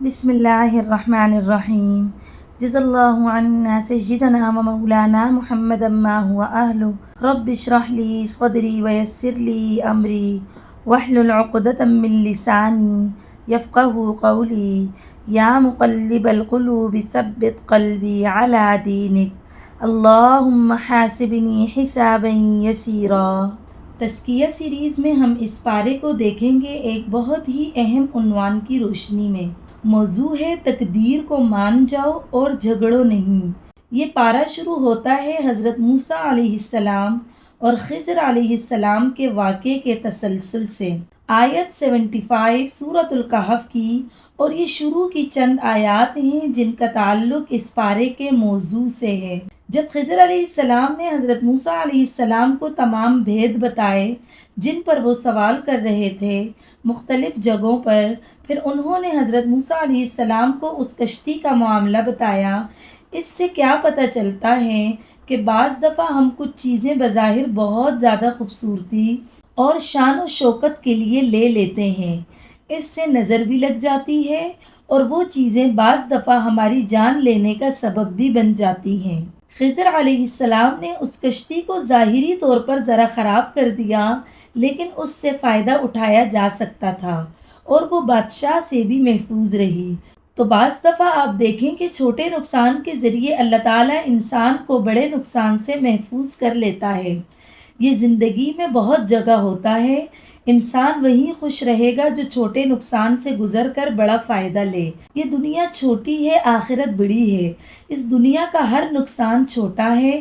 بسم اللہ الرحمن الرحیم جزا اللہ عنا سیدنا و مولانا محمد ما هو اہلہ رب اشرح لی صدری ویسر لی امری واحلل عقدۃ من لسانی یفقہوا قولی یا مقلب القلوب ثبت قلبی علی دینک اللہم حاسبنی حسابا یسیرا۔ تزکیہ سیریز میں ہم اس پارے کو دیکھیں گے ایک بہت ہی اہم عنوان کی روشنی میں۔ موضوع ہے تقدیر کو مان جاؤ اور جھگڑو نہیں۔ یہ پارہ شروع ہوتا ہے حضرت موسیٰ علیہ السلام اور خضر علیہ السلام کے واقعے کے تسلسل سے۔ آیت 75 سورۃ الکہف کی، اور یہ شروع کی چند آیات ہیں جن کا تعلق اس پارے کے موضوع سے ہے۔ جب خضر علیہ السلام نے حضرت موسیٰ علیہ السلام کو تمام بھید بتائے جن پر وہ سوال کر رہے تھے مختلف جگہوں پر، پھر انہوں نے حضرت موسیٰ علیہ السلام کو اس کشتی کا معاملہ بتایا۔ اس سے کیا پتہ چلتا ہے کہ بعض دفعہ ہم کچھ چیزیں بظاہر بہت زیادہ خوبصورتی اور شان و شوکت کے لیے لے لیتے ہیں، اس سے نظر بھی لگ جاتی ہے اور وہ چیزیں بعض دفعہ ہماری جان لینے کا سبب بھی بن جاتی ہیں۔ خضر علیہ السلام نے اس کشتی کو ظاہری طور پر ذرا خراب کر دیا، لیکن اس سے فائدہ اٹھایا جا سکتا تھا اور وہ بادشاہ سے بھی محفوظ رہی۔ تو بعض دفعہ آپ دیکھیں کہ چھوٹے نقصان کے ذریعے اللہ تعالیٰ انسان کو بڑے نقصان سے محفوظ کر لیتا ہے۔ یہ زندگی میں بہت جگہ ہوتا ہے، انسان وہیں خوش رہے گا جو چھوٹے نقصان سے گزر کر بڑا فائدہ لے۔ یہ دنیا چھوٹی ہے، آخرت بڑی ہے۔ اس دنیا کا ہر نقصان چھوٹا ہے۔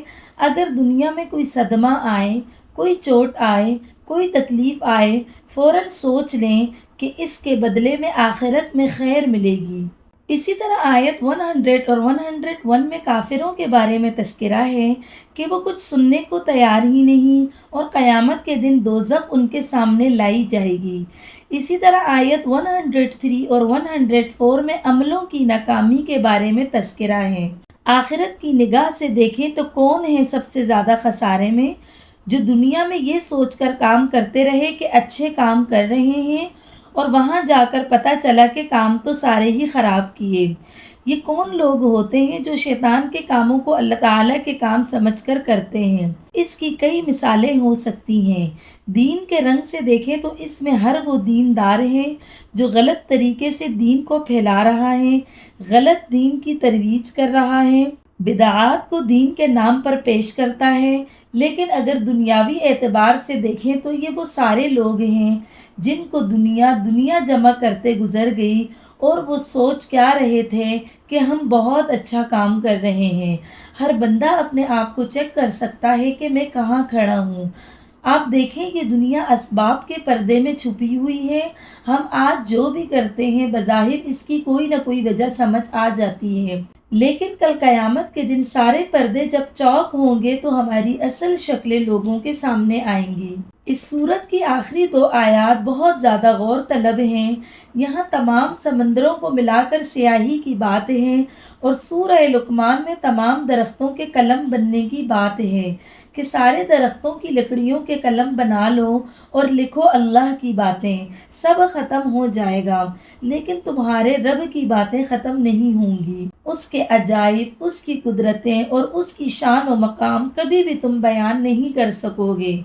اگر دنیا میں کوئی صدمہ آئے، کوئی چوٹ آئے، کوئی تکلیف آئے، فوراً سوچ لیں کہ اس کے بدلے میں آخرت میں خیر ملے گی۔ اسی طرح آیت 100 اور 101 میں کافروں کے بارے میں تذکرہ ہے کہ وہ کچھ سننے کو تیار ہی نہیں اور قیامت کے دن دوزخ ان کے سامنے لائی جائے گی۔ اسی طرح آیت 103 اور 104 میں عملوں کی ناکامی کے بارے میں تذکرہ ہے۔ آخرت کی نگاہ سے دیکھیں تو کون ہے سب سے زیادہ خسارے میں؟ جو دنیا میں یہ سوچ کر کام کرتے رہے کہ اچھے کام کر رہے ہیں اور وہاں جا کر پتہ چلا کہ کام تو سارے ہی خراب کیے۔ یہ کون لوگ ہوتے ہیں جو شیطان کے کاموں کو اللہ تعالیٰ کے کام سمجھ کر کرتے ہیں؟ اس کی کئی مثالیں ہو سکتی ہیں۔ دین کے رنگ سے دیکھیں تو اس میں ہر وہ دیندار ہے جو غلط طریقے سے دین کو پھیلا رہا ہے، غلط دین کی ترویج کر رہا ہے، بدعات کو دین کے نام پر پیش کرتا ہے۔ لیکن اگر دنیاوی اعتبار سے دیکھیں تو یہ وہ سارے لوگ ہیں جن کو دنیا جمع کرتے گزر گئی اور وہ سوچ کیا رہے تھے کہ ہم بہت اچھا کام کر رہے ہیں۔ ہر بندہ اپنے آپ کو چیک کر سکتا ہے کہ میں کہاں کھڑا ہوں۔ آپ دیکھیں یہ دنیا اسباب کے پردے میں چھپی ہوئی ہے۔ ہم آج جو بھی کرتے ہیں بظاہر اس کی کوئی نہ کوئی وجہ سمجھ آ جاتی ہے، لیکن کل قیامت کے دن سارے پردے جب چاک ہوں گے تو ہماری اصل شکلیں لوگوں کے سامنے آئیں گی۔ اس سورت کی آخری 2 آیات بہت زیادہ غور طلب ہیں۔ یہاں تمام سمندروں کو ملا کر سیاہی کی بات ہے اور سورہ لقمان میں تمام درختوں کے قلم بننے کی بات ہے کہ سارے درختوں کی لکڑیوں کے قلم بنا لو اور لکھو اللہ کی باتیں، سب ختم ہو جائے گا لیکن تمہارے رب کی باتیں ختم نہیں ہوں گی۔ اس کے عجائب، اس کی قدرتیں اور اس کی شان و مقام کبھی بھی تم بیان نہیں کر سکو گے۔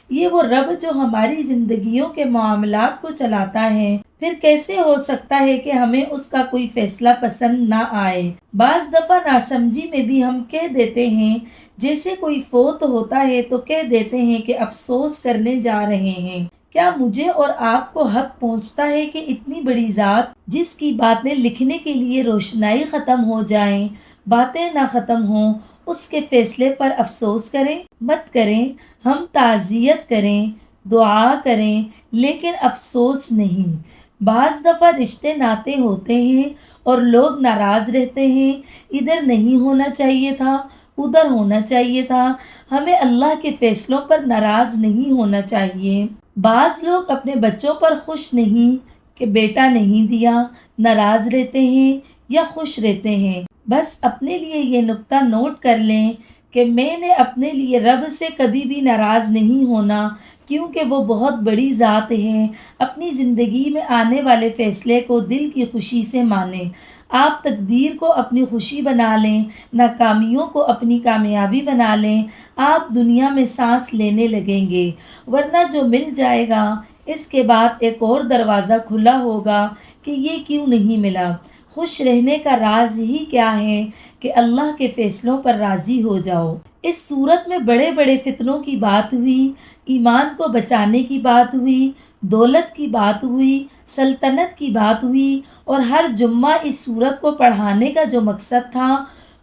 یہ وہ رب جو ہماری زندگیوں کے معاملات کو چلاتا ہے، پھر کیسے ہو سکتا ہے کہ ہمیں اس کا کوئی فیصلہ پسند نہ آئے؟ بعض دفعہ ناسمجھی میں بھی ہم کہہ دیتے ہیں، جیسے کوئی فوت ہوتا ہے تو کہہ دیتے ہیں کہ افسوس کرنے جا رہے ہیں۔ کیا مجھے اور آپ کو حق پہنچتا ہے کہ اتنی بڑی ذات جس کی باتیں لکھنے کے لیے روشنائی ختم ہو جائیں، باتیں نہ ختم ہوں، اس کے فیصلے پر افسوس کریں؟ مت کریں۔ ہم تعزیت کریں، دعا کریں، لیکن افسوس نہیں۔ بعض دفعہ رشتے ناتے ہوتے ہیں اور لوگ ناراض رہتے ہیں، ادھر نہیں ہونا چاہیے تھا، ادھر ہونا چاہیے تھا۔ ہمیں اللہ کے فیصلوں پر ناراض نہیں ہونا چاہیے۔ بعض لوگ اپنے بچوں پر خوش نہیں کہ بیٹا نہیں دیا، ناراض رہتے ہیں یا خوش رہتے ہیں۔ بس اپنے لیے یہ نقطہ نوٹ کر لیں کہ میں نے اپنے لیے رب سے کبھی بھی ناراض نہیں ہونا، کیونکہ وہ بہت بڑی ذات ہے۔ اپنی زندگی میں آنے والے فیصلے کو دل کی خوشی سے مانیں۔ آپ تقدیر کو اپنی خوشی بنا لیں، ناکامیوں کو اپنی کامیابی بنا لیں، آپ دنیا میں سانس لینے لگیں گے، ورنہ جو مل جائے گا اس کے بعد ایک اور دروازہ کھلا ہوگا کہ یہ کیوں نہیں ملا۔ خوش رہنے کا راز ہی کیا ہے کہ اللہ کے فیصلوں پر راضی ہو جاؤ۔ اس صورت میں بڑے بڑے فتنوں کی بات ہوئی، ایمان کو بچانے کی بات ہوئی، دولت کی بات ہوئی، سلطنت کی بات ہوئی، اور ہر جمعہ اس صورت کو پڑھانے کا جو مقصد تھا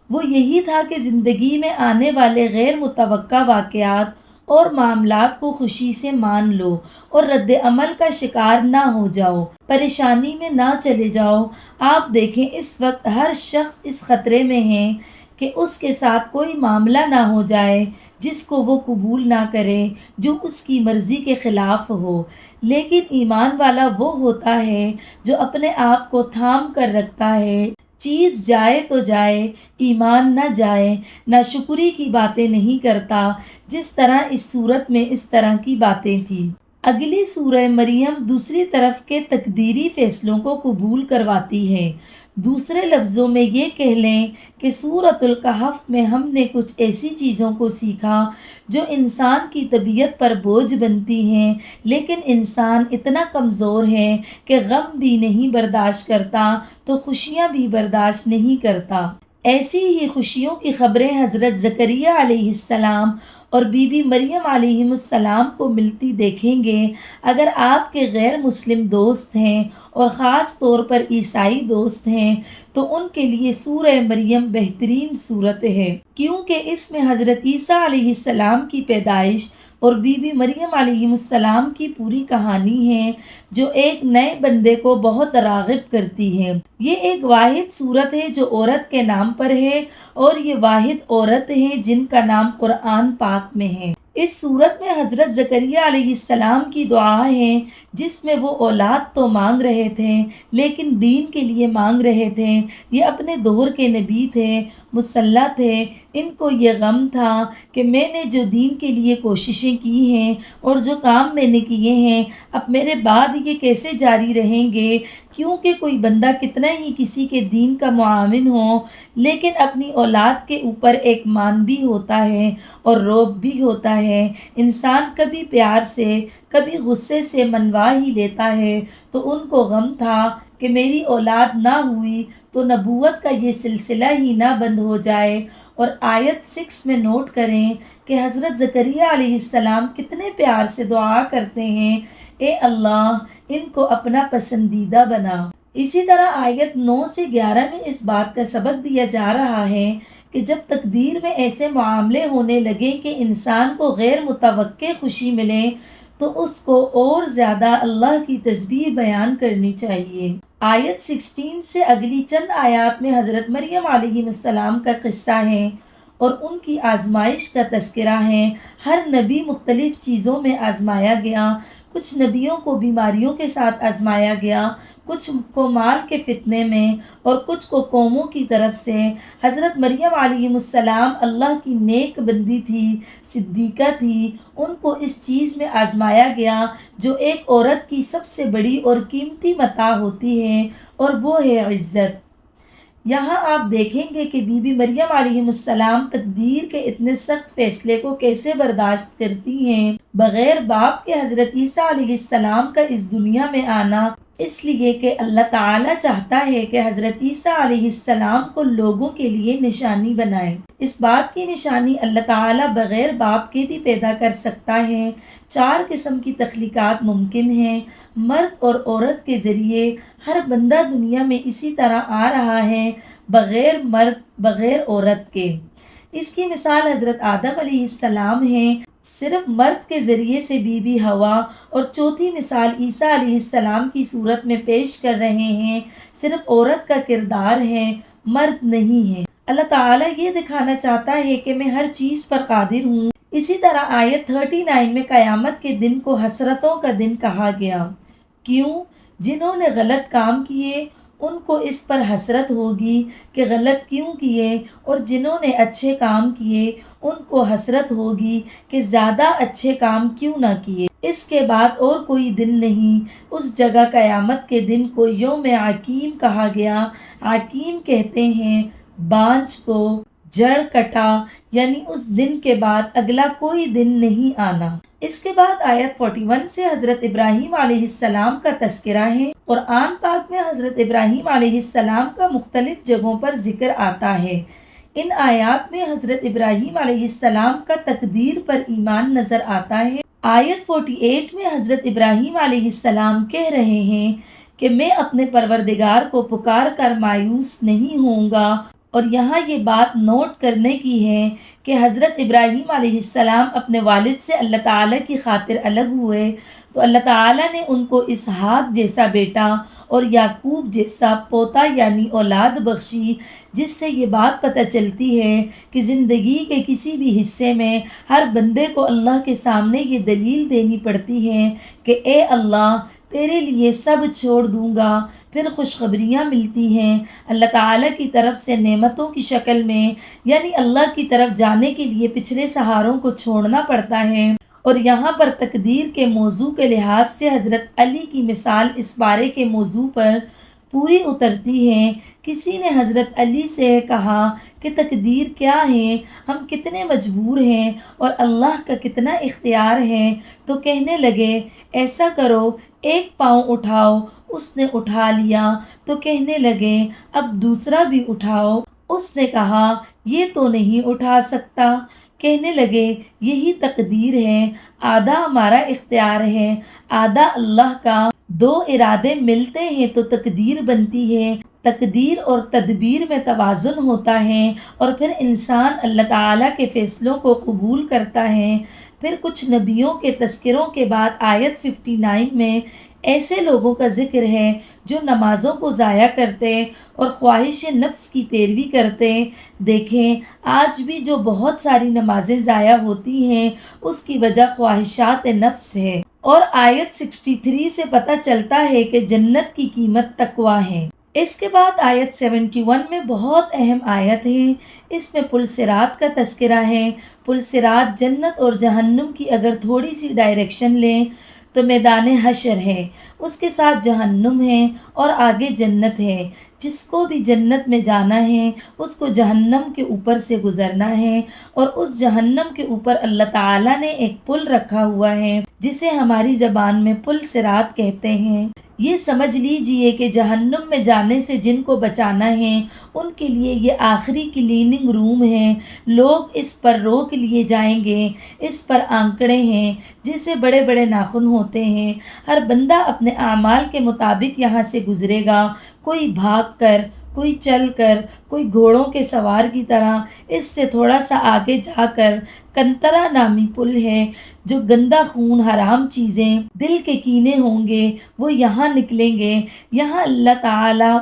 وہ یہی تھا کہ زندگی میں آنے والے غیر متوقع واقعات اور معاملات کو خوشی سے مان لو اور رد عمل کا شکار نہ ہو جاؤ، پریشانی میں نہ چلے جاؤ۔ آپ دیکھیں اس وقت ہر شخص اس خطرے میں ہے کہ اس کے ساتھ کوئی معاملہ نہ ہو جائے جس کو وہ قبول نہ کرے، جو اس کی مرضی کے خلاف ہو۔ لیکن ایمان والا وہ ہوتا ہے جو اپنے آپ کو تھام کر رکھتا ہے، چیز جائے تو جائے، ایمان نہ جائے، ناشکری کی باتیں نہیں کرتا، جس طرح اس صورت میں اس طرح کی باتیں تھیں۔ اگلی سورہ مریم دوسری طرف کے تقدیری فیصلوں کو قبول کرواتی ہے۔ دوسرے لفظوں میں یہ کہہ لیں کہ سورۃ الکہف میں ہم نے کچھ ایسی چیزوں کو سیکھا جو انسان کی طبیعت پر بوجھ بنتی ہیں، لیکن انسان اتنا کمزور ہے کہ غم بھی نہیں برداشت کرتا تو خوشیاں بھی برداشت نہیں کرتا۔ ایسی ہی خوشیوں کی خبریں حضرت زکریا علیہ السلام اور بی بی مریم علیہ السلام کو ملتی دیکھیں گے۔ اگر آپ کے غیر مسلم دوست ہیں اور خاص طور پر عیسائی دوست ہیں تو ان کے لیے سورہ مریم بہترین صورت ہے، کیونکہ اس میں حضرت عیسیٰ علیہ السلام کی پیدائش اور بی بی مریم علیہ السلام کی پوری کہانی ہے، جو ایک نئے بندے کو بہت راغب کرتی ہے۔ یہ ایک واحد صورت ہے جو عورت کے نام پر ہے، اور یہ واحد عورت ہے جن کا نام قرآن پاک میں ہے۔ اس صورت میں حضرت زکریا علیہ السلام کی دعا ہے، جس میں وہ اولاد تو مانگ رہے تھے لیکن دین کے لیے مانگ رہے تھے۔ یہ اپنے دور کے نبی تھے، مسلح تھے، ان کو یہ غم تھا کہ میں نے جو دین کے لیے کوششیں کی ہیں اور جو کام میں نے کیے ہیں، اب میرے بعد یہ کیسے جاری رہیں گے، کیونکہ کوئی بندہ کتنا ہی کسی کے دین کا معاون ہو، لیکن اپنی اولاد کے اوپر ایک مان بھی ہوتا ہے اور روب بھی ہوتا ہے۔ انسان کبھی پیار سے کبھی غصے سے منوا ہی لیتا ہے، تو ان کو غم تھا کہ میری اولاد نہ ہوئی تو نبوت کا یہ سلسلہ ہی نہ بند ہو جائے۔ اور آیت 6 میں نوٹ کریں کہ حضرت زکریا علیہ السلام کتنے پیار سے دعا کرتے ہیں، اے اللہ ان کو اپنا پسندیدہ بنا۔ اسی طرح آیت 9 سے 11 میں اس بات کا سبق دیا جا رہا ہے کہ جب تقدیر میں ایسے معاملے ہونے لگیں کہ انسان کو غیر متوقع خوشی ملے تو اس کو اور زیادہ اللہ کی تسبیح بیان کرنی چاہیے۔ آیت 16 سے اگلی چند آیات میں حضرت مریم علیہ السلام کا قصہ ہے اور ان کی آزمائش کا تذکرہ ہے۔ ہر نبی مختلف چیزوں میں آزمایا گیا، کچھ نبیوں کو بیماریوں کے ساتھ آزمایا گیا، کچھ کو مال کے فتنے میں اور کچھ کو قوموں کی طرف سے۔ حضرت مریم علیہ السلام اللہ کی نیک بندی تھی، صدیقہ تھی، ان کو اس چیز میں آزمایا گیا جو ایک عورت کی سب سے بڑی اور قیمتی متاع ہوتی ہے، اور وہ ہے عزت۔ یہاں آپ دیکھیں گے کہ بی بی مریم علیہ السلام تقدیر کے اتنے سخت فیصلے کو کیسے برداشت کرتی ہیں۔ بغیر باپ کے حضرت عیسیٰ علیہ السلام کا اس دنیا میں آنا اس لیے کہ اللہ تعالیٰ چاہتا ہے کہ حضرت عیسیٰ علیہ السلام کو لوگوں کے لیے نشانی بنائے۔ اس بات کی نشانی اللہ تعالیٰ بغیر باپ کے بھی پیدا کر سکتا ہے۔ 4 قسم کی تخلیقات ممکن ہیں۔ مرد اور عورت کے ذریعے ہر بندہ دنیا میں اسی طرح آ رہا ہے، بغیر مرد بغیر عورت کے۔ اس کی مثال حضرت آدم علیہ السلام ہیں، صرف مرد کے ذریعے سے بی بی حوا، اور چوتھی مثال عیسیٰ علیہ السلام کی صورت میں پیش کر رہے ہیں، صرف عورت کا کردار ہے، مرد نہیں ہے۔ اللہ تعالیٰ یہ دکھانا چاہتا ہے کہ میں ہر چیز پر قادر ہوں۔ اسی طرح آیت 39 میں قیامت کے دن کو حسرتوں کا دن کہا گیا۔ کیوں؟ جنہوں نے غلط کام کیے ان کو اس پر حسرت ہوگی کہ غلط کیوں کیے، اور جنہوں نے اچھے کام کیے ان کو حسرت ہوگی کہ زیادہ اچھے کام کیوں نہ کیے۔ اس کے بعد اور کوئی دن نہیں، اس جگہ قیامت کے دن کو یوم عقیم کہا گیا۔ عقیم کہتے ہیں بانجھ کو، جڑ کٹا، یعنی اس دن کے بعد اگلا کوئی دن نہیں آنا۔ اس کے بعد آیت 41 سے حضرت ابراہیم علیہ السلام کا تذکرہ ہے۔ قرآن پاک میں حضرت ابراہیم علیہ السلام کا مختلف جگہوں پر ذکر آتا ہے۔ ان آیات میں حضرت ابراہیم علیہ السلام کا تقدیر پر ایمان نظر آتا ہے۔ آیت 48 میں حضرت ابراہیم علیہ السلام کہہ رہے ہیں کہ میں اپنے پروردگار کو پکار کر مایوس نہیں ہوں گا، اور یہاں یہ بات نوٹ کرنے کی ہے کہ حضرت ابراہیم علیہ السلام اپنے والد سے اللہ تعالیٰ کی خاطر الگ ہوئے تو اللہ تعالیٰ نے ان کو اسحاق جیسا بیٹا اور یعقوب جیسا پوتا یعنی اولاد بخشی، جس سے یہ بات پتہ چلتی ہے کہ زندگی کے کسی بھی حصے میں ہر بندے کو اللہ کے سامنے یہ دلیل دینی پڑتی ہے کہ اے اللہ تیرے لیے سب چھوڑ دوں گا۔ پھر خوشخبریاں ملتی ہیں اللہ تعالیٰ کی طرف سے نعمتوں کی شکل میں، یعنی اللہ کی طرف جانے کے لیے پچھلے سہاروں کو چھوڑنا پڑتا ہے۔ اور یہاں پر تقدیر کے موضوع کے لحاظ سے حضرت علی کی مثال اس بارے کے موضوع پر پوری اترتی ہے۔ کسی نے حضرت علی سے کہا کہ تقدیر کیا ہے، ہم کتنے مجبور ہیں اور اللہ کا کتنا اختیار ہے، تو کہنے لگے ایسا کرو ایک پاؤں اٹھاؤ۔ اس نے اٹھا لیا تو کہنے لگے اب دوسرا بھی اٹھاؤ۔ اس نے کہا یہ تو نہیں اٹھا سکتا۔ کہنے لگے یہی تقدیر ہے، آدھا ہمارا اختیار ہے آدھا اللہ کا، دو ارادے ملتے ہیں تو تقدیر بنتی ہے۔ تقدیر اور تدبیر میں توازن ہوتا ہے اور پھر انسان اللہ تعالیٰ کے فیصلوں کو قبول کرتا ہے۔ پھر کچھ نبیوں کے تذکروں کے بعد آیت 59 میں ایسے لوگوں کا ذکر ہے جو نمازوں کو ضائع کرتے اور خواہش نفس کی پیروی کرتے۔ دیکھیں آج بھی جو بہت ساری نمازیں ضائع ہوتی ہیں اس کی وجہ خواہشات نفس ہے۔ اور آیت 63 سے پتہ چلتا ہے کہ جنت کی قیمت تقویٰ ہے۔ اس کے بعد آیت 71 میں بہت اہم آیت ہے، اس میں پل صراط کا تذکرہ ہے۔ پل صراط جنت اور جہنم کی اگر تھوڑی سی ڈائریکشن لیں تو میدان حشر ہے، اس کے ساتھ جہنم ہے اور آگے جنت ہے۔ جس کو بھی جنت میں جانا ہے اس کو جہنم کے اوپر سے گزرنا ہے، اور اس جہنم کے اوپر اللہ تعالیٰ نے ایک پل رکھا ہوا ہے جسے ہماری زبان میں پل صراط کہتے ہیں۔ یہ سمجھ لیجئے کہ جہنم میں جانے سے جن کو بچانا ہے ان کے لیے یہ آخری کلیننگ روم ہے۔ لوگ اس پر روک لیے جائیں گے، اس پر آنکڑے ہیں جیسے بڑے بڑے ناخن ہوتے ہیں۔ ہر بندہ اپنے اعمال کے مطابق یہاں سے گزرے گا، کوئی بھاگ کر، کوئی چل کر، کوئی گھوڑوں کے سوار کی طرح۔ اس سے تھوڑا سا آگے جا کر کنترا نامی پل ہے، جو گندا خون، حرام چیزیں، دل کے کینے ہوں گے وہ یہاں نکلیں گے۔ یہاں اللہ تعالیٰ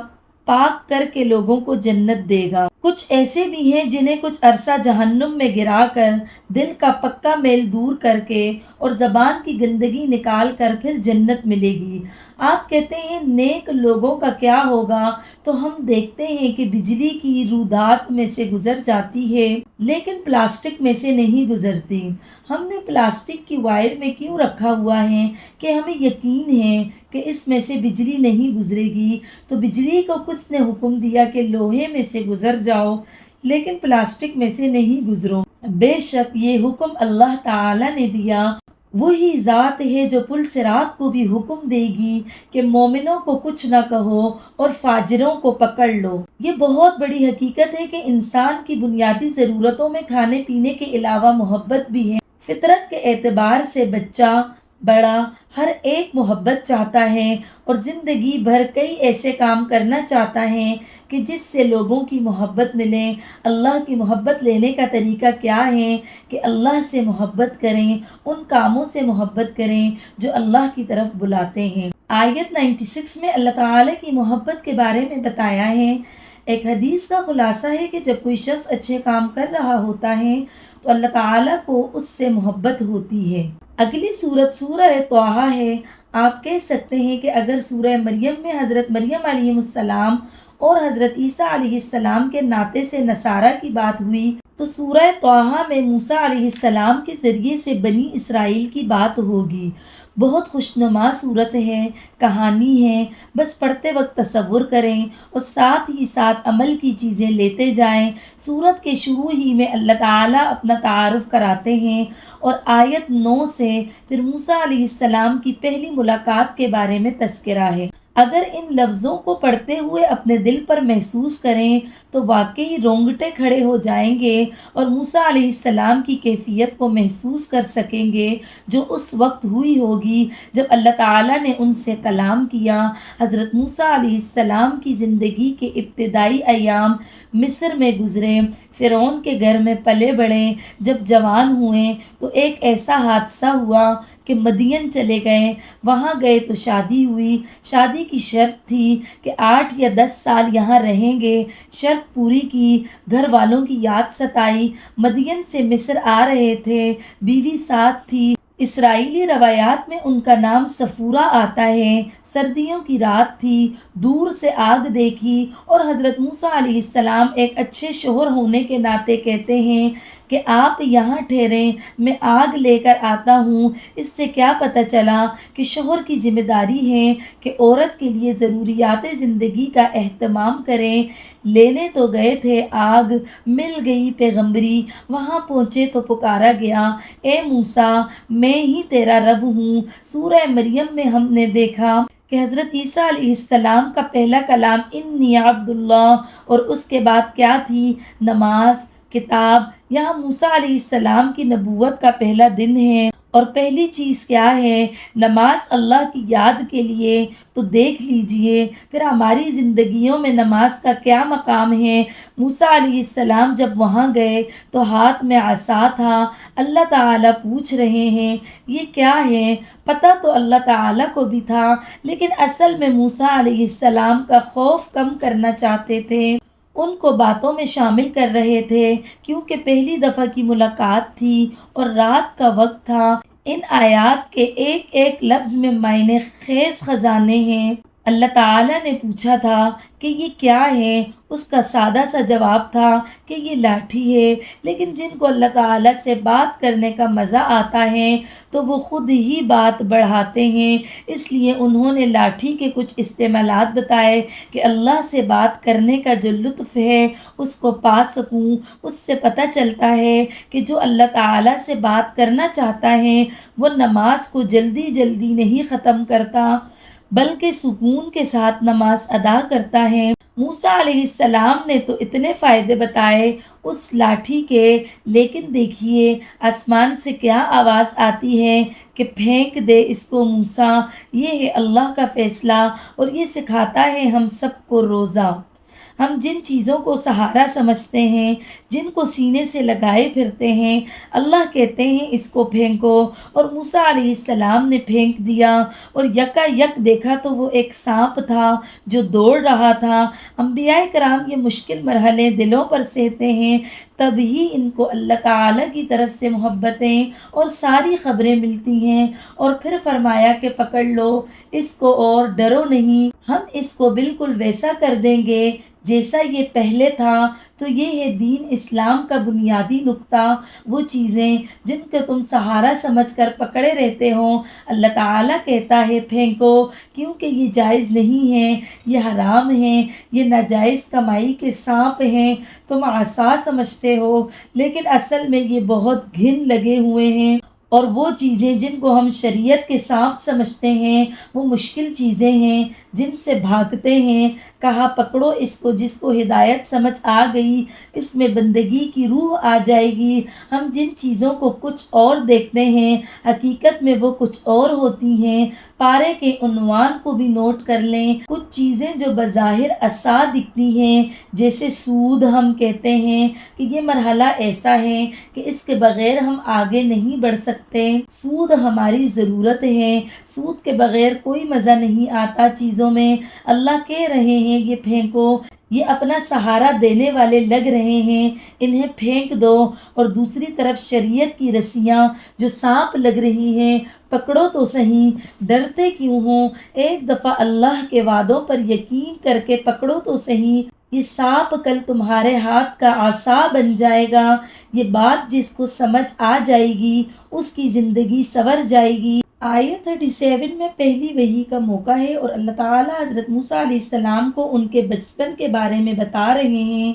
پاک کر کے لوگوں کو جنت دے گا۔ کچھ ایسے بھی ہیں جنہیں کچھ عرصہ جہنم میں گرا کر، دل کا پکا میل دور کر کے اور زبان کی گندگی نکال کر پھر جنت ملے گی۔ آپ کہتے ہیں نیک لوگوں کا کیا ہوگا، تو ہم دیکھتے ہیں کہ بجلی کی رودات میں سے گزر جاتی ہے لیکن پلاسٹک میں سے نہیں گزرتی۔ ہم نے پلاسٹک کی وائر میں کیوں رکھا ہوا ہے کہ ہمیں یقین ہے کہ اس میں سے بجلی نہیں گزرے گی، تو بجلی کو کس نے حکم دیا کہ لوہے میں سے گزر جاؤ لیکن پلاسٹک میں سے نہیں گزرو؟ بے شک یہ حکم اللہ تعالیٰ نے دیا۔ وہی ذات ہے جو پل صراط کو بھی حکم دے گی کہ مومنوں کو کچھ نہ کہو اور فاجروں کو پکڑ لو۔ یہ بہت بڑی حقیقت ہے کہ انسان کی بنیادی ضرورتوں میں کھانے پینے کے علاوہ محبت بھی ہے۔ فطرت کے اعتبار سے بچہ بڑا ہر ایک محبت چاہتا ہے اور زندگی بھر کئی ایسے کام کرنا چاہتا ہے کہ جس سے لوگوں کی محبت ملے۔ اللہ کی محبت لینے کا طریقہ کیا ہے کہ اللہ سے محبت کریں، ان کاموں سے محبت کریں جو اللہ کی طرف بلاتے ہیں۔ آیت 96 میں اللہ تعالیٰ کی محبت کے بارے میں بتایا ہے۔ ایک حدیث کا خلاصہ ہے کہ جب کوئی شخص اچھے کام کر رہا ہوتا ہے تو اللہ تعالیٰ کو اس سے محبت ہوتی ہے۔ اگلی سورت سورہ طٰہٰ ہے۔ آپ کہہ سکتے ہیں کہ اگر سورہ مریم میں حضرت مریم علیہ السلام اور حضرت عیسیٰ علیہ السلام کے ناطے سے نصارہ کی بات ہوئی تو سورہ طٰہٰ میں موسیٰ علیہ السلام کے ذریعے سے بنی اسرائیل کی بات ہوگی۔ بہت خوشنما صورت ہے، کہانی ہے، بس پڑھتے وقت تصور کریں اور ساتھ ہی ساتھ عمل کی چیزیں لیتے جائیں۔ سورت کے شروع ہی میں اللہ تعالیٰ اپنا تعارف کراتے ہیں اور آیت 9 سے پھر موسیٰ علیہ السلام کی پہلی ملاقات کے بارے میں تذکرہ ہے۔ اگر ان لفظوں کو پڑھتے ہوئے اپنے دل پر محسوس کریں تو واقعی رونگٹے کھڑے ہو جائیں گے اور موسیٰ علیہ السلام کی کیفیت کو محسوس کر سکیں گے جو اس وقت ہوئی ہوگی جب اللہ تعالیٰ نے ان سے کلام کیا۔ حضرت موسیٰ علیہ السلام کی زندگی کے ابتدائی ایام مصر میں گزرے، فرعون کے گھر میں پلے بڑھے، جب جوان ہوئے تو ایک ایسا حادثہ ہوا کہ مدین چلے گئے۔ وہاں گئے تو شادی ہوئی۔ شادی کی شرط تھی کہ 8 یا 10 سال یہاں رہیں گے۔ شرط پوری کی، گھر والوں کی یاد ستائی۔ مدین سے مصر آ رہے تھے، بیوی ساتھ تھی۔ اسرائیلی روایات میں ان کا نام صفورہ آتا ہے۔ سردیوں کی رات تھی، دور سے آگ دیکھی اور حضرت موسیٰ علیہ السلام ایک اچھے شوہر ہونے کے ناطے کہتے ہیں کہ آپ یہاں ٹھہریں، میں آگ لے کر آتا ہوں۔ اس سے کیا پتہ چلا کہ شوہر کی ذمہ داری ہے کہ عورت کے لیے ضروریات زندگی کا اہتمام کریں۔ لینے تو گئے تھے آگ، مل گئی پیغمبری۔ وہاں پہنچے تو پکارا گیا، اے موسیٰ میں ہی تیرا رب ہوں۔ سورہ مریم میں ہم نے دیکھا کہ حضرت عیسیٰ علیہ السلام کا پہلا کلام انی عبد اللہ، اور اس کے بعد کیا تھی؟ نماز، کتاب۔ یہاں موسیٰ علیہ السلام کی نبوت کا پہلا دن ہے اور پہلی چیز کیا ہے؟ نماز اللہ کی یاد کے لیے۔ تو دیکھ لیجئے پھر ہماری زندگیوں میں نماز کا کیا مقام ہے۔ موسیٰ علیہ السلام جب وہاں گئے تو ہاتھ میں عصا تھا۔ اللہ تعالیٰ پوچھ رہے ہیں یہ کیا ہے؟ پتہ تو اللہ تعالیٰ کو بھی تھا، لیکن اصل میں موسیٰ علیہ السلام کا خوف کم کرنا چاہتے تھے، ان کو باتوں میں شامل کر رہے تھے، کیونکہ پہلی دفعہ کی ملاقات تھی اور رات کا وقت تھا۔ ان آیات کے ایک ایک لفظ میں معنی خیز خزانے ہیں۔ اللہ تعالیٰ نے پوچھا تھا کہ یہ کیا ہے؟ اس کا سادہ سا جواب تھا کہ یہ لاٹھی ہے، لیکن جن کو اللہ تعالیٰ سے بات کرنے کا مزہ آتا ہے تو وہ خود ہی بات بڑھاتے ہیں، اس لیے انہوں نے لاٹھی کے کچھ استعمالات بتائے کہ اللہ سے بات کرنے کا جو لطف ہے اس کو پا سکوں۔ اس سے پتہ چلتا ہے کہ جو اللہ تعالیٰ سے بات کرنا چاہتا ہے وہ نماز کو جلدی جلدی نہیں ختم کرتا بلکہ سکون کے ساتھ نماز ادا کرتا ہے۔ موسیٰ علیہ السلام نے تو اتنے فائدے بتائے اس لاٹھی کے، لیکن دیکھیے آسمان سے کیا آواز آتی ہے کہ پھینک دے اس کو موسیٰ۔ یہ ہے اللہ کا فیصلہ اور یہ سکھاتا ہے ہم سب کو روزہ۔ ہم جن چیزوں کو سہارا سمجھتے ہیں، جن کو سینے سے لگائے پھرتے ہیں، اللہ کہتے ہیں اس کو پھینکو، اور موسیٰ علیہ السلام نے پھینک دیا اور یکا یک دیکھا تو وہ ایک سانپ تھا جو دوڑ رہا تھا۔ انبیاء کرام یہ مشکل مرحلے دلوں پر سہتے ہیں، تب ہی ان کو اللہ تعالیٰ کی طرف سے محبتیں اور ساری خبریں ملتی ہیں، اور پھر فرمایا کہ پکڑ لو اس کو اور ڈرو نہیں، ہم اس کو بالکل ویسا کر دیں گے جیسا یہ پہلے تھا۔ تو یہ ہے دین اسلام کا بنیادی نقطہ، وہ چیزیں جن کو تم سہارا سمجھ کر پکڑے رہتے ہو، اللہ تعالیٰ کہتا ہے پھینکو، کیونکہ یہ جائز نہیں ہے، یہ حرام ہے، یہ ناجائز کمائی کے سانپ ہیں۔ تم عصا سمجھتے ہو لیکن اصل میں یہ بہت گھن لگے ہوئے ہیں، اور وہ چیزیں جن کو ہم شریعت کے سانپ سمجھتے ہیں وہ مشکل چیزیں ہیں جن سے بھاگتے ہیں۔ کہا پکڑو اس کو، جس کو ہدایت سمجھ آ گئی اس میں بندگی کی روح آ جائے گی۔ ہم جن چیزوں کو کچھ اور دیکھتے ہیں حقیقت میں وہ کچھ اور ہوتی ہیں۔ پارے کے عنوان کو بھی نوٹ کر لیں، کچھ چیزیں جو بظاہر عصا دکھتی ہیں جیسے سود، ہم کہتے ہیں کہ یہ مرحلہ ایسا ہے کہ اس کے بغیر ہم آگے نہیں بڑھ سکتے، سود ہماری ضرورت ہے، سود کے بغیر کوئی مزہ نہیں آتا چیزوں میں۔ اللہ کہہ رہے ہیں یہ پھینکو، یہ اپنا سہارا دینے والے لگ رہے ہیں، انہیں پھینک دو۔ اور دوسری طرف شریعت کی رسیاں جو سانپ لگ رہی ہیں، پکڑو تو صحیح، ڈرتے کیوں ہوں؟ ایک دفعہ اللہ کے وعدوں پر یقین کر کے پکڑو تو صحیح، یہ سانپ کل تمہارے ہاتھ کا عصا بن جائے گا۔ یہ بات جس کو سمجھ آ جائے گی اس کی زندگی سنور جائے گی۔ آیت 37 میں پہلی وحی کا موقع ہے اور اللہ تعالیٰ حضرت موسیٰ علیہ السلام کو ان کے بچپن کے بارے میں بتا رہے ہیں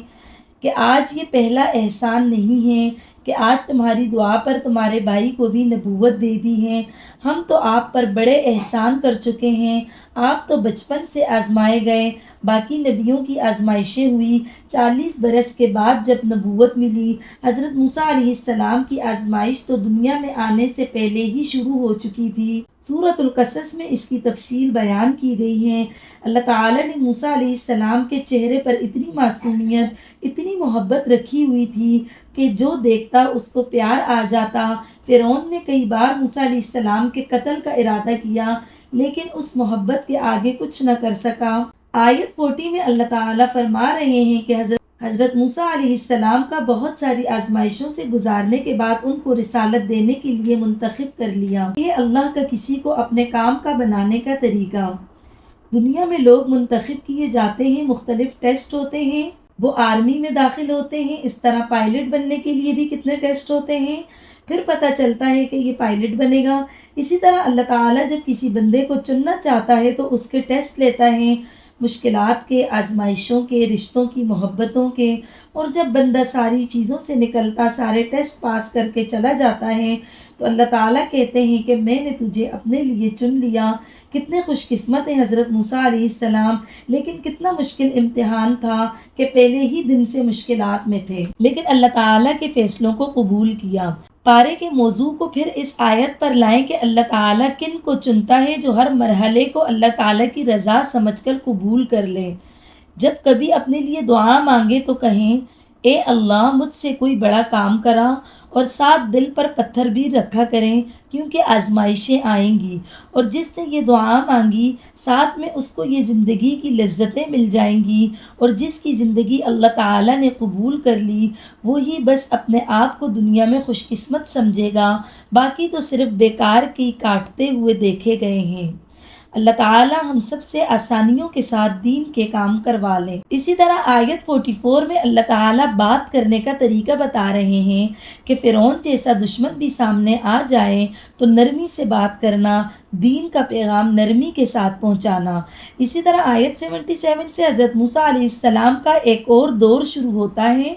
کہ آج یہ پہلا احسان نہیں ہے کہ آج تمہاری دعا پر تمہارے بھائی کو بھی نبوت دے دی ہے۔ ہم تو آپ پر بڑے احسان کر چکے ہیں، آپ تو بچپن سے آزمائے گئے، باقی نبیوں کی آزمائشیں ہوئی۔ 40 برس کے بعد جب نبوت ملی، حضرت موسیٰ علیہ السلام کی آزمائش تو دنیا میں آنے سے پہلے ہی شروع ہو چکی تھی۔ سورۃ القصص میں اس کی تفصیل بیان کی گئی ہے۔ اللہ تعالیٰ نے موسیٰ علیہ السلام کے چہرے پر اتنی معصومیت، اتنی محبت رکھی ہوئی تھی کہ جو دیکھتا اس کو پیار آ جاتا۔ فرعون نے کئی بار موسیٰ علیہ السلام کے قتل کا ارادہ کیا لیکن اس محبت کے آگے کچھ نہ کر سکا۔ آیت 40 میں اللہ تعالیٰ فرما رہے ہیں کہ حضرت موسیٰ علیہ السلام کا بہت ساری آزمائشوں سے گزارنے کے بعد ان کو رسالت دینے کے لیے منتخب کر لیا۔ یہ اللہ کا کسی کو اپنے کام کا بنانے کا طریقہ۔ دنیا میں لوگ منتخب کیے جاتے ہیں، مختلف ٹیسٹ ہوتے ہیں، وہ آرمی میں داخل ہوتے ہیں، اس طرح پائلٹ بننے کے لیے بھی کتنے ٹیسٹ ہوتے ہیں، پھر پتہ چلتا ہے کہ یہ پائلٹ بنے گا۔ اسی طرح اللہ تعالیٰ جب کسی بندے کو چننا چاہتا ہے تو اس کے ٹیسٹ لیتا ہے، مشکلات کے، آزمائشوں کے، رشتوں کی، محبتوں کے، اور جب بندہ ساری چیزوں سے نکلتا، سارے ٹیسٹ پاس کر کے چلا جاتا ہے تو اللہ تعالیٰ کہتے ہیں کہ میں نے تجھے اپنے لیے چن لیا۔ کتنے خوش قسمت ہیں حضرت موسیٰ علیہ السلام، لیکن کتنا مشکل امتحان تھا کہ پہلے ہی دن سے مشکلات میں تھے، لیکن اللہ تعالیٰ کے فیصلوں کو قبول کیا۔ پارے کے موضوع کو پھر اس آیت پر لائیں کہ اللہ تعالیٰ کن کو چنتا ہے جو ہر مرحلے کو اللہ تعالیٰ کی رضا سمجھ کر قبول کر لیں۔ جب کبھی اپنے لیے دعا مانگے تو کہیں اے اللہ مجھ سے کوئی بڑا کام کرا، اور ساتھ دل پر پتھر بھی رکھا کریں کیونکہ آزمائشیں آئیں گی، اور جس نے یہ دعا مانگی ساتھ میں اس کو یہ زندگی کی لذتیں مل جائیں گی، اور جس کی زندگی اللہ تعالیٰ نے قبول کر لی وہی بس اپنے آپ کو دنیا میں خوش قسمت سمجھے گا، باقی تو صرف بیکار کی کاٹتے ہوئے دیکھے گئے ہیں۔ اللہ تعالیٰ ہم سب سے آسانیوں کے ساتھ دین کے کام کروا لیں۔ اسی طرح آیت 44 میں اللہ تعالیٰ بات کرنے کا طریقہ بتا رہے ہیں کہ فرعون جیسا دشمن بھی سامنے آ جائے تو نرمی سے بات کرنا، دین کا پیغام نرمی کے ساتھ پہنچانا۔ اسی طرح آیت 77 سے حضرت موسیٰ علیہ السلام کا ایک اور دور شروع ہوتا ہے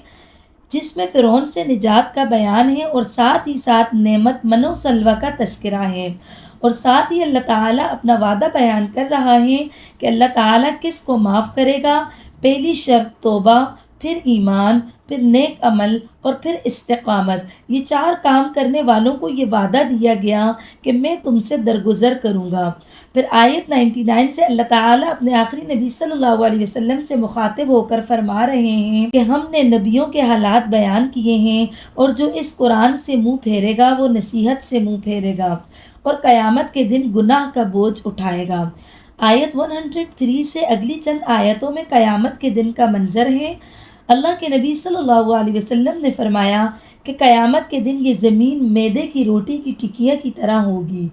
جس میں فرعون سے نجات کا بیان ہے اور ساتھ ہی ساتھ نعمت من و سلوہ کا تذکرہ ہے، اور ساتھ ہی اللہ تعالیٰ اپنا وعدہ بیان کر رہا ہے کہ اللہ تعالیٰ کس کو معاف کرے گا۔ پہلی شرط توبہ، پھر ایمان، پھر نیک عمل اور پھر استقامت۔ یہ 4 کام کرنے والوں کو یہ وعدہ دیا گیا کہ میں تم سے درگزر کروں گا۔ پھر آیت 99 سے اللہ تعالیٰ اپنے آخری نبی صلی اللہ علیہ وسلم سے مخاطب ہو کر فرما رہے ہیں کہ ہم نے نبیوں کے حالات بیان کیے ہیں، اور جو اس قرآن سے منہ پھیرے گا وہ نصیحت سے منہ پھیرے گا اور قیامت کے دن گناہ کا بوجھ اٹھائے گا۔ آیت 103 سے اگلی چند آیتوں میں قیامت کے دن کا منظر ہے۔ اللہ کے نبی صلی اللہ علیہ وسلم نے فرمایا کہ قیامت کے دن یہ زمین میدے کی روٹی کی ٹکیاں کی طرح ہوگی۔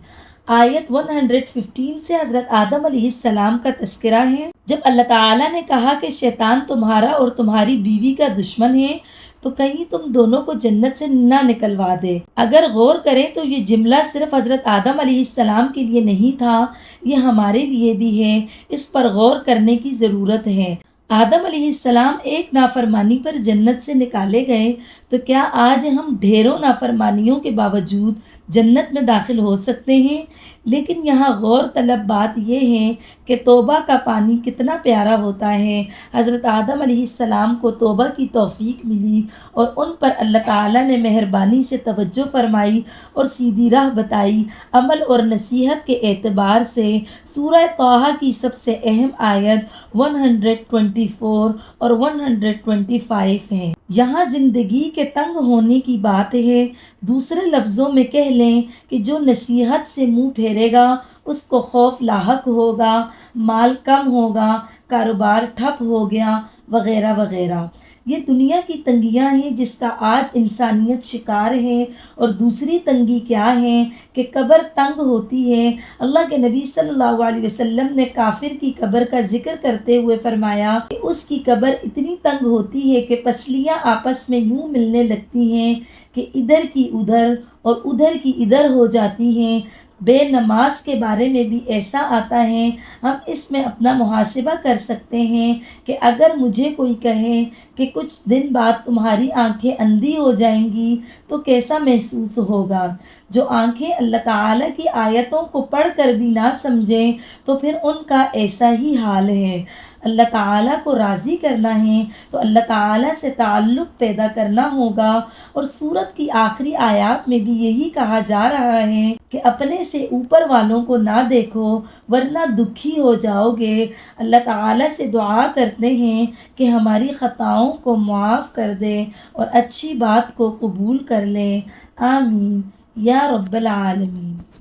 آیت 115 سے حضرت آدم علیہ السلام کا تذکرہ ہے۔ جب اللہ تعالیٰ نے کہا کہ شیطان تمہارا اور تمہاری بیوی کا دشمن ہے تو کہیں تم دونوں کو جنت سے نہ نکلوا دے۔ اگر غور کریں تو یہ جملہ صرف حضرت آدم علیہ السلام کے لیے نہیں تھا، یہ ہمارے لیے بھی ہے۔ اس پر غور کرنے کی ضرورت ہے۔ آدم علیہ السلام ایک نافرمانی پر جنت سے نکالے گئے، تو کیا آج ہم ڈھیروں نافرمانیوں کے باوجود جنت میں داخل ہو سکتے ہیں؟ لیکن یہاں غور طلب بات یہ ہے کہ توبہ کا پانی کتنا پیارا ہوتا ہے۔ حضرت آدم علیہ السلام کو توبہ کی توفیق ملی اور ان پر اللہ تعالیٰ نے مہربانی سے توجہ فرمائی اور سیدھی راہ بتائی۔ عمل اور نصیحت کے اعتبار سے سورہ طٰہٰ کی سب سے اہم آیت 124 اور 125 ہیں۔ یہاں زندگی کے تنگ ہونے کی بات ہے۔ دوسرے لفظوں میں کہہ لیں کہ جو نصیحت سے منہ پھیرے گا اس کو خوف لاحق ہوگا، مال کم ہوگا، کاروبار ٹھپ ہو گیا وغیرہ وغیرہ۔ یہ دنیا کی تنگیاں ہیں جس کا آج انسانیت شکار ہے۔ اور دوسری تنگی کیا ہے کہ قبر تنگ ہوتی ہے۔ اللہ کے نبی صلی اللہ علیہ وسلم نے کافر کی قبر کا ذکر کرتے ہوئے فرمایا کہ اس کی قبر اتنی تنگ ہوتی ہے کہ پسلیاں آپس میں یوں ملنے لگتی ہیں کہ ادھر کی ادھر اور ادھر کی ادھر ہو جاتی ہیں۔ بے نماز کے بارے میں بھی ایسا آتا ہے، ہم اس میں اپنا محاسبہ کر سکتے ہیں کہ اگر مجھے کوئی کہے کہ کچھ دن بعد تمہاری آنکھیں اندھی ہو جائیں گی تو کیسا محسوس ہوگا۔ جو آنکھیں اللہ تعالیٰ کی آیتوں کو پڑھ کر بھی نہ سمجھیں تو پھر ان کا ایسا ہی حال ہے۔ اللہ تعالیٰ کو راضی کرنا ہے تو اللہ تعالیٰ سے تعلق پیدا کرنا ہوگا۔ اور سورت کی آخری آیات میں بھی یہی کہا جا رہا ہے کہ اپنے سے اوپر والوں کو نہ دیکھو ورنہ دکھی ہو جاؤ گے۔ اللہ تعالیٰ سے دعا کرتے ہیں کہ ہماری خطاؤں کو معاف کر دے اور اچھی بات کو قبول کر لے۔ آمین یا رب العالمین۔